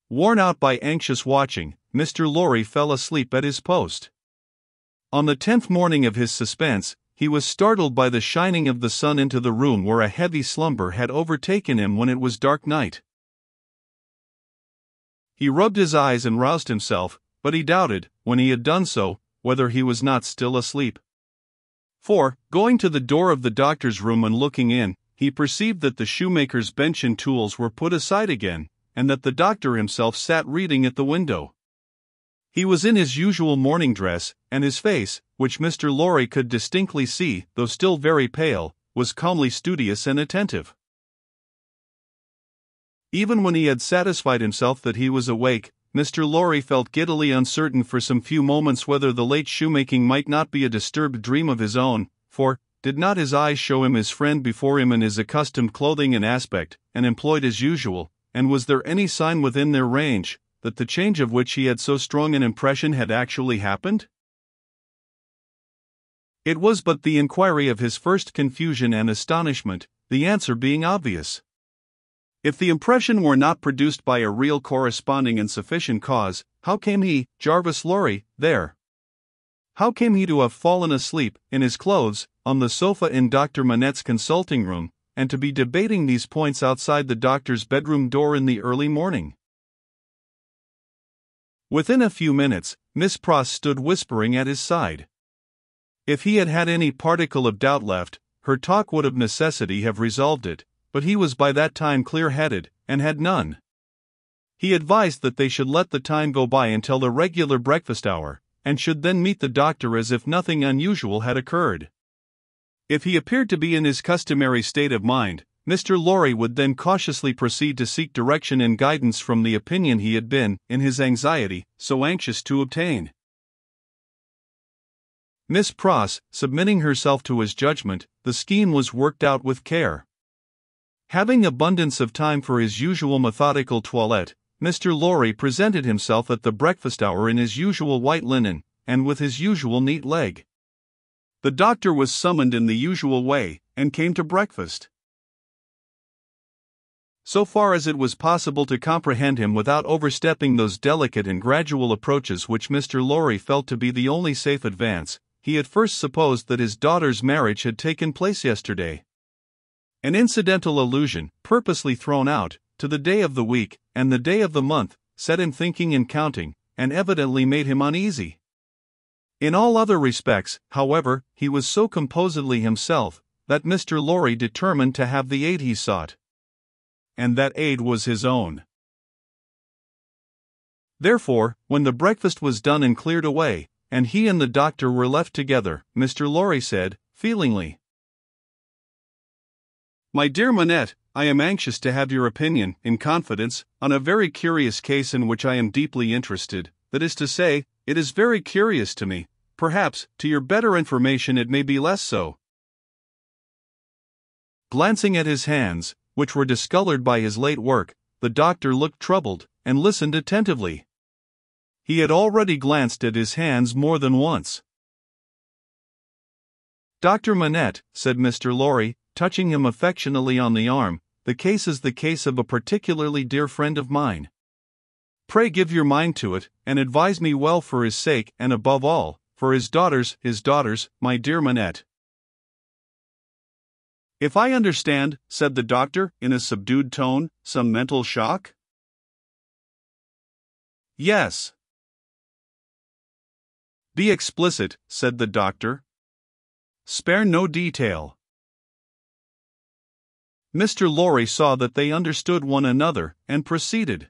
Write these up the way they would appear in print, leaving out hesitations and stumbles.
Worn out by anxious watching, Mr. Lorry fell asleep at his post. On the 10th morning of his suspense, he was startled by the shining of the sun into the room where a heavy slumber had overtaken him when it was dark night. He rubbed his eyes and roused himself, but he doubted, when he had done so, whether he was not still asleep. For, going to the door of the doctor's room and looking in, he perceived that the shoemaker's bench and tools were put aside again, and that the doctor himself sat reading at the window. He was in his usual morning dress, and his face, which Mr. Lorry could distinctly see, though still very pale, was calmly studious and attentive. Even when he had satisfied himself that he was awake, Mr. Lorry felt giddily uncertain for some few moments whether the late shoemaking might not be a disturbed dream of his own, for, did not his eyes show him his friend before him in his accustomed clothing and aspect, and employed as usual, and was there any sign within their range, that the change of which he had so strong an impression had actually happened? It was but the inquiry of his first confusion and astonishment, the answer being obvious. If the impression were not produced by a real corresponding and sufficient cause, how came he, Jarvis Lorry, there? How came he to have fallen asleep, in his clothes, on the sofa in Dr. Manette's consulting room, and to be debating these points outside the doctor's bedroom door in the early morning? Within a few minutes, Miss Pross stood whispering at his side. If he had had any particle of doubt left, her talk would of necessity have resolved it, but he was by that time clear-headed, and had none. He advised that they should let the time go by until the regular breakfast hour, and should then meet the doctor as if nothing unusual had occurred. If he appeared to be in his customary state of mind, Mr. Lorry would then cautiously proceed to seek direction and guidance from the opinion he had been, in his anxiety, so anxious to obtain. Miss Pross, submitting herself to his judgment, the scheme was worked out with care. Having abundance of time for his usual methodical toilette, Mr. Lorry presented himself at the breakfast hour in his usual white linen, and with his usual neat leg. The doctor was summoned in the usual way, and came to breakfast. So far as it was possible to comprehend him without overstepping those delicate and gradual approaches which Mr. Lorry felt to be the only safe advance, he at first supposed that his daughter's marriage had taken place yesterday. An incidental allusion, purposely thrown out, to the day of the week, and the day of the month, set him thinking and counting, and evidently made him uneasy. In all other respects, however, he was so composedly himself, that Mr. Lorry determined to have the aid he sought. And that aid was his own. Therefore, when the breakfast was done and cleared away, and he and the doctor were left together, Mr. Lorry said, feelingly, "My dear Manette, I am anxious to have your opinion, in confidence, on a very curious case in which I am deeply interested. That is to say, it is very curious to me. Perhaps, to your better information it may be less so." Glancing at his hands, which were discolored by his late work, the doctor looked troubled, and listened attentively. He had already glanced at his hands more than once. "Dr. Manette," said Mr. Lorry, touching him affectionately on the arm, "the case is the case of a particularly dear friend of mine. Pray give your mind to it, and advise me well for his sake, and above all, for his daughter's, my dear Manette." "If I understand," said the doctor, in a subdued tone, "some mental shock?" "Yes." "Be explicit," said the doctor. "Spare no detail." Mr. Lorry saw that they understood one another, and proceeded.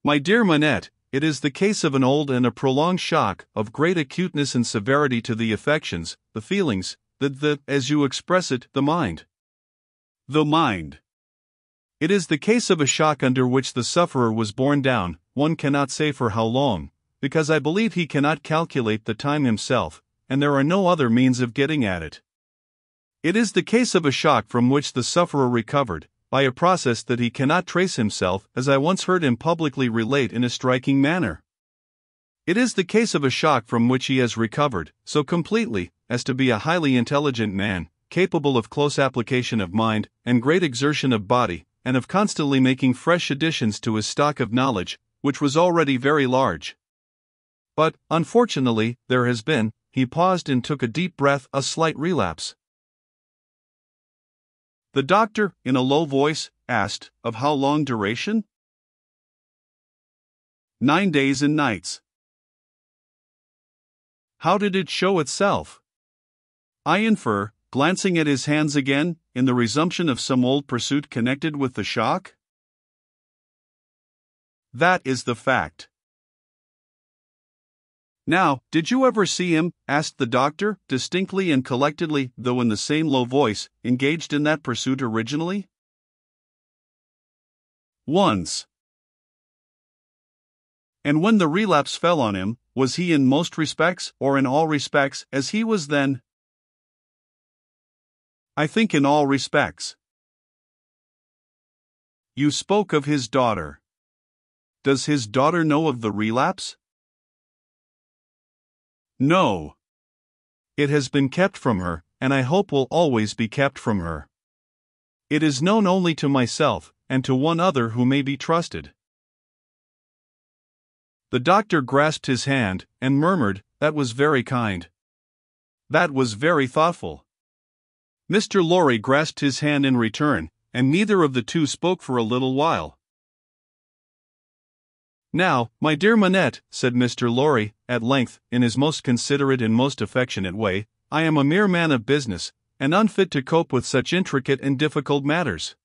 "My dear Manette, it is the case of an old and a prolonged shock, of great acuteness and severity to the affections, the feelings, as you express it, the mind. The mind. It is the case of a shock under which the sufferer was borne down, one cannot say for how long, because I believe he cannot calculate the time himself, and there are no other means of getting at it. It is the case of a shock from which the sufferer recovered, by a process that he cannot trace himself, as I once heard him publicly relate in a striking manner. It is the case of a shock from which he has recovered, so completely, as to be a highly intelligent man, capable of close application of mind, and great exertion of body, and of constantly making fresh additions to his stock of knowledge, which was already very large. But, unfortunately, there has been, he paused and took a deep breath, a slight relapse. The doctor, in a low voice, asked, of how long duration? 9 days and nights. How did it show itself? I infer, glancing at his hands again, in the resumption of some old pursuit connected with the shock? That is the fact. Now, did you ever see him, asked the doctor, distinctly and collectedly, though in the same low voice, engaged in that pursuit originally? Once. And when the relapse fell on him, was he in most respects, or in all respects, as he was then? I think in all respects. You spoke of his daughter. Does his daughter know of the relapse? No. It has been kept from her, and I hope will always be kept from her. It is known only to myself, and to one other who may be trusted. The doctor grasped his hand, and murmured, "That was very kind. That was very thoughtful." Mr. Lorry grasped his hand in return, and neither of the two spoke for a little while. "Now, my dear Manette," said Mr. Lorry, at length, in his most considerate and most affectionate way, "I am a mere man of business, and unfit to cope with such intricate and difficult matters.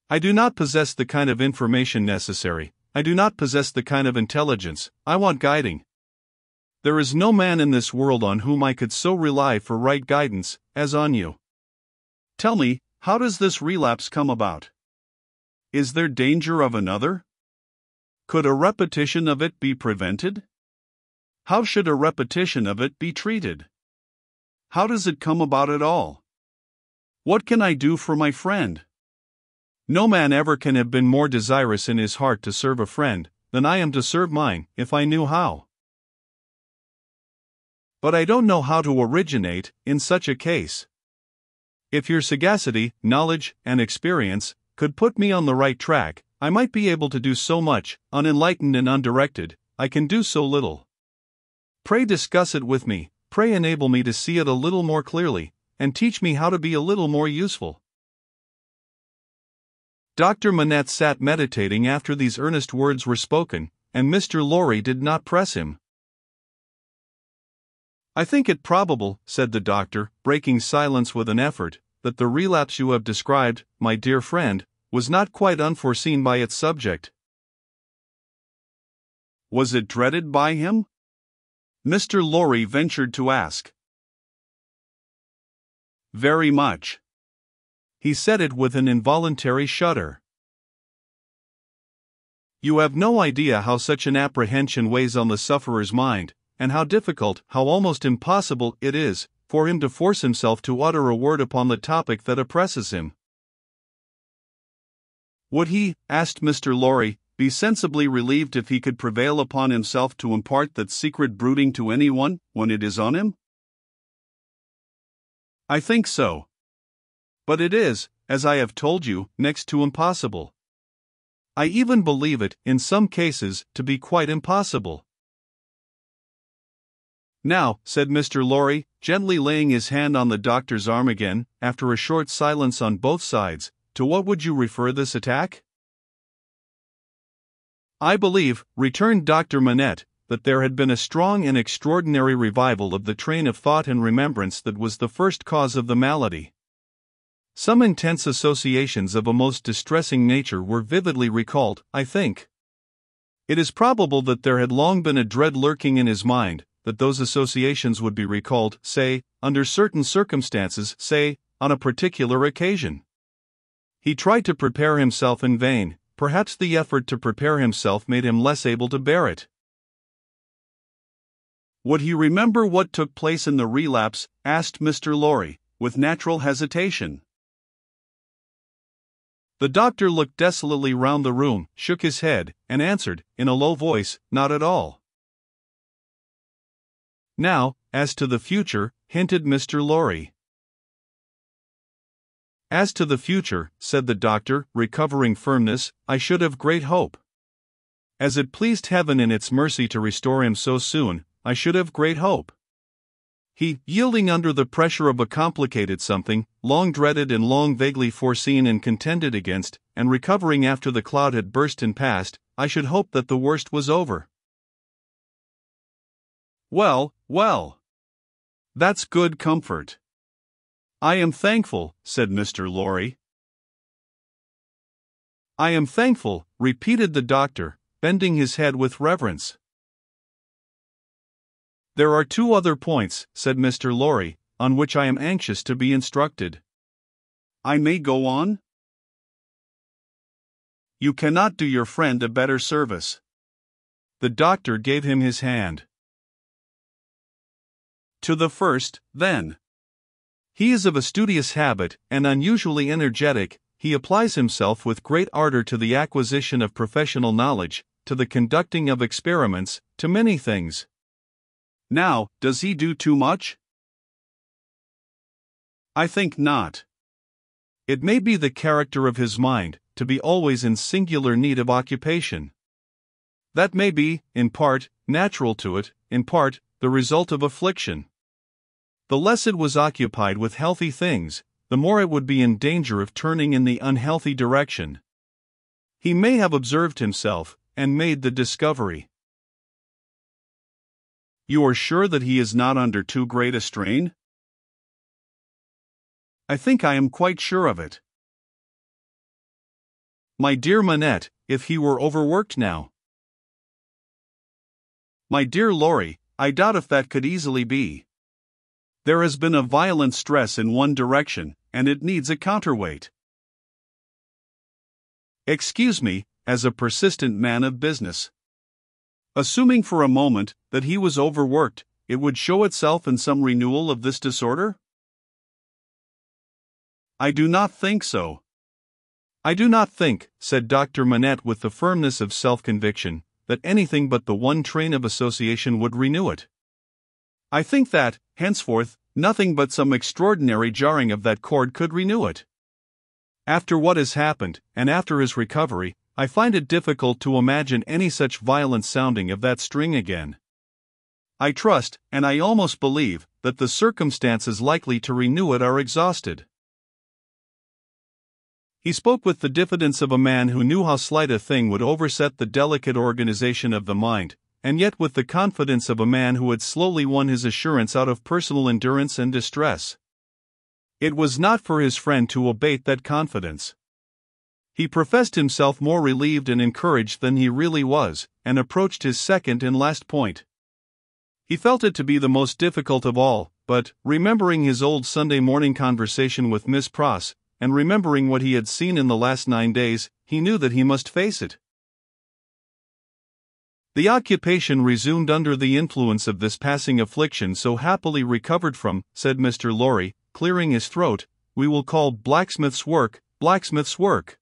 I do not possess the kind of information necessary, I do not possess the kind of intelligence, I want guiding. There is no man in this world on whom I could so rely for right guidance, as on you. Tell me, how does this relapse come about? Is there danger of another? Could a repetition of it be prevented? How should a repetition of it be treated? How does it come about at all? What can I do for my friend? No man ever can have been more desirous in his heart to serve a friend, than I am to serve mine, if I knew how. But I don't know how to originate, in such a case. If your sagacity, knowledge, and experience could put me on the right track, I might be able to do so much. Unenlightened and undirected, I can do so little. Pray discuss it with me, pray enable me to see it a little more clearly, and teach me how to be a little more useful." Dr. Manette sat meditating after these earnest words were spoken, and Mr. Lorry did not press him. "I think it probable," said the doctor, breaking silence with an effort, "that the relapse you have described, my dear friend, was not quite unforeseen by its subject." "Was it dreaded by him?" Mr. Lorry ventured to ask. "Very much." He said it with an involuntary shudder. You have no idea how such an apprehension weighs on the sufferer's mind, and how difficult, how almost impossible, it is for him to force himself to utter a word upon the topic that oppresses him. Would he, asked Mr. Lorry, be sensibly relieved if he could prevail upon himself to impart that secret brooding to anyone, when it is on him? I think so. But it is, as I have told you, next to impossible. I even believe it, in some cases, to be quite impossible. Now, said Mr. Lorry, gently laying his hand on the doctor's arm again, after a short silence on both sides, to what would you refer this attack? I believe, returned Dr. Manette, that there had been a strong and extraordinary revival of the train of thought and remembrance that was the first cause of the malady. Some intense associations of a most distressing nature were vividly recalled, I think. It is probable that there had long been a dread lurking in his mind, that those associations would be recalled, say, under certain circumstances, say, on a particular occasion. He tried to prepare himself in vain. Perhaps the effort to prepare himself made him less able to bear it. Would he remember what took place in the relapse? Asked Mr. Lorry, with natural hesitation. The doctor looked desolately round the room, shook his head, and answered, in a low voice, not at all. Now, as to the future, hinted Mr. Lorry. As to the future, said the doctor, recovering firmness, I should have great hope. As it pleased heaven in its mercy to restore him so soon, I should have great hope. He, yielding under the pressure of a complicated something, long dreaded and long vaguely foreseen and contended against, and recovering after the cloud had burst and passed, I should hope that the worst was over. Well, well. That's good comfort. I am thankful, said Mr. Lorry. I am thankful, repeated the doctor, bending his head with reverence. There are two other points, said Mr. Lorry, on which I am anxious to be instructed. I may go on? You cannot do your friend a better service. The doctor gave him his hand. To the first, then. He is of a studious habit, and unusually energetic. He applies himself with great ardor to the acquisition of professional knowledge, to the conducting of experiments, to many things. Now, does he do too much? I think not. It may be the character of his mind, to be always in singular need of occupation. That may be, in part, natural to it, in part, the result of affliction. The less it was occupied with healthy things, the more it would be in danger of turning in the unhealthy direction. He may have observed himself, and made the discovery. You are sure that he is not under too great a strain? I think I am quite sure of it. My dear Manette, if he were overworked now. My dear Lorry, I doubt if that could easily be. There has been a violent stress in one direction, and it needs a counterweight. Excuse me, as a persistent man of business. Assuming for a moment that he was overworked, it would show itself in some renewal of this disorder? I do not think so. I do not think, said Dr. Manette with the firmness of self-conviction, that anything but the one train of association would renew it. I think that, henceforth, nothing but some extraordinary jarring of that cord could renew it. After what has happened, and after his recovery, I find it difficult to imagine any such violent sounding of that string again. I trust, and I almost believe, that the circumstances likely to renew it are exhausted. He spoke with the diffidence of a man who knew how slight a thing would overset the delicate organization of the mind, and yet with the confidence of a man who had slowly won his assurance out of personal endurance and distress. It was not for his friend to abate that confidence. He professed himself more relieved and encouraged than he really was, and approached his second and last point. He felt it to be the most difficult of all, but, remembering his old Sunday morning conversation with Miss Pross, and remembering what he had seen in the last 9 days, he knew that he must face it. The occupation resumed under the influence of this passing affliction so happily recovered from, said Mr. Lorry, clearing his throat, we will call blacksmith's work, blacksmith's work.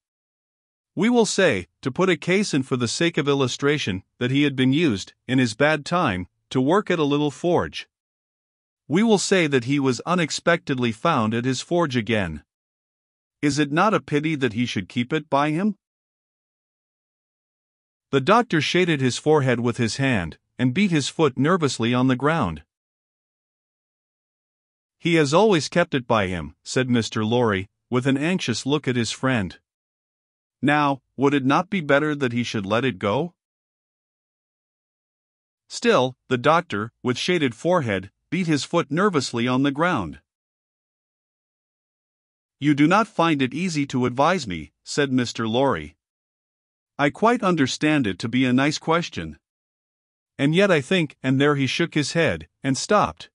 We will say, to put a case in for the sake of illustration, that he had been used, in his bad time, to work at a little forge. We will say that he was unexpectedly found at his forge again. Is it not a pity that he should keep it by him? The doctor shaded his forehead with his hand, and beat his foot nervously on the ground. He has always kept it by him, said Mr. Lorry, with an anxious look at his friend. Now, would it not be better that he should let it go? Still, the doctor, with shaded forehead, beat his foot nervously on the ground. You do not find it easy to advise me, said Mr. Lorry. I quite understand it to be a nice question. And yet I think, and there he shook his head, and stopped.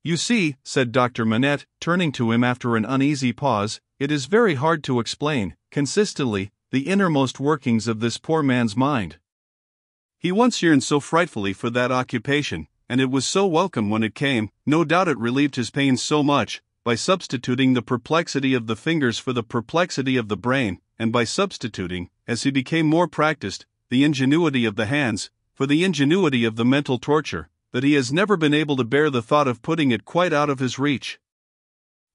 You see, said Dr. Manette, turning to him after an uneasy pause, it is very hard to explain, consistently, the innermost workings of this poor man's mind. He once yearned so frightfully for that occupation, and it was so welcome when it came, no doubt it relieved his pains so much, by substituting the perplexity of the fingers for the perplexity of the brain, and by substituting, as he became more practiced, the ingenuity of the hands, for the ingenuity of the mental torture, that he has never been able to bear the thought of putting it quite out of his reach.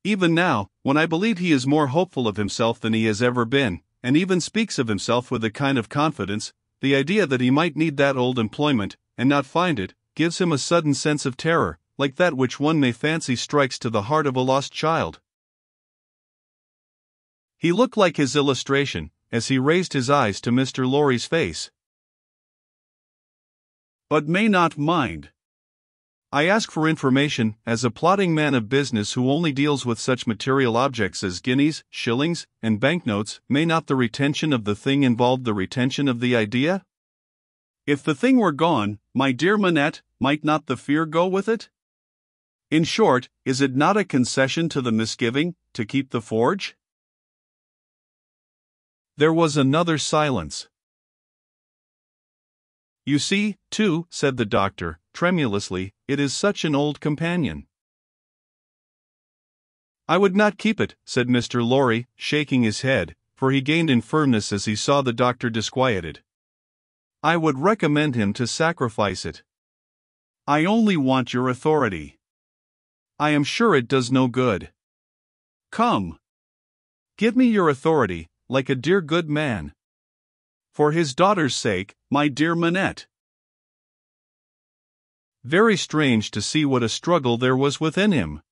Even now, when I believe he is more hopeful of himself than he has ever been, and even speaks of himself with a kind of confidence, the idea that he might need that old employment, and not find it, gives him a sudden sense of terror, like that which one may fancy strikes to the heart of a lost child. He looked like his illustration, as he raised his eyes to Mr. Lorry's face. But may not mind. I ask for information, as a plodding man of business who only deals with such material objects as guineas, shillings, and banknotes. May not the retention of the thing involve the retention of the idea? If the thing were gone, my dear Manette, might not the fear go with it? In short, is it not a concession to the misgiving, to keep the forge? There was another silence. You see, too, said the doctor, tremulously, it is such an old companion. I would not keep it, said Mr. Lorry, shaking his head, for he gained in firmness as he saw the doctor disquieted. I would recommend him to sacrifice it. I only want your authority. I am sure it does no good. Come. Give me your authority, like a dear good man. For his daughter's sake, my dear Manette. Very strange to see what a struggle there was within him.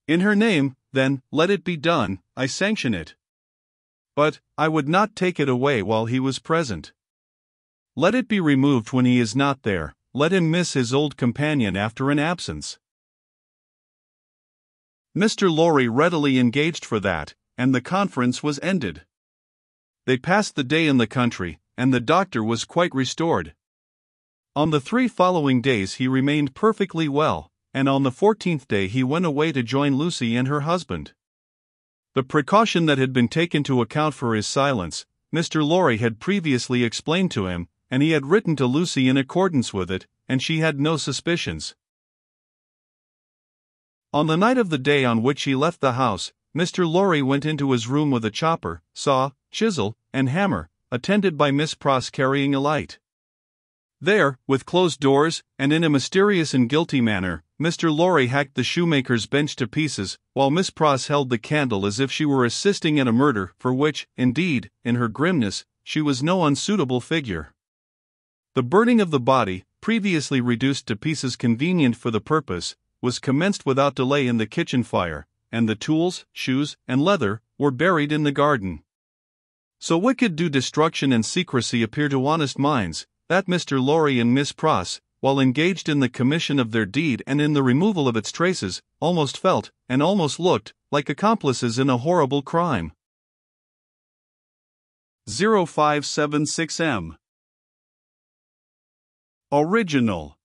In her name, then, let it be done, I sanction it. But, I would not take it away while he was present. Let it be removed when he is not there, let him miss his old companion after an absence. Mr. Lorry readily engaged for that, and the conference was ended. They passed the day in the country, and the doctor was quite restored. On the 3 following days he remained perfectly well, and on the 14th day he went away to join Lucy and her husband. The precaution that had been taken to account for his silence, Mr. Lorry had previously explained to him, and he had written to Lucy in accordance with it, and she had no suspicions. On the night of the day on which he left the house, Mr. Lorry went into his room with a chopper, saw, chisel, and hammer, attended by Miss Pross carrying a light. There, with closed doors, and in a mysterious and guilty manner, Mr. Lorry hacked the shoemaker's bench to pieces, while Miss Pross held the candle as if she were assisting at a murder for which, indeed, in her grimness, she was no unsuitable figure. The burning of the body, previously reduced to pieces convenient for the purpose, was commenced without delay in the kitchen fire, and the tools, shoes, and leather were buried in the garden. So wicked do destruction and secrecy appear to honest minds, that Mr. Lorry and Miss Pross, while engaged in the commission of their deed and in the removal of its traces, almost felt, and almost looked, like accomplices in a horrible crime. 0576M. Original.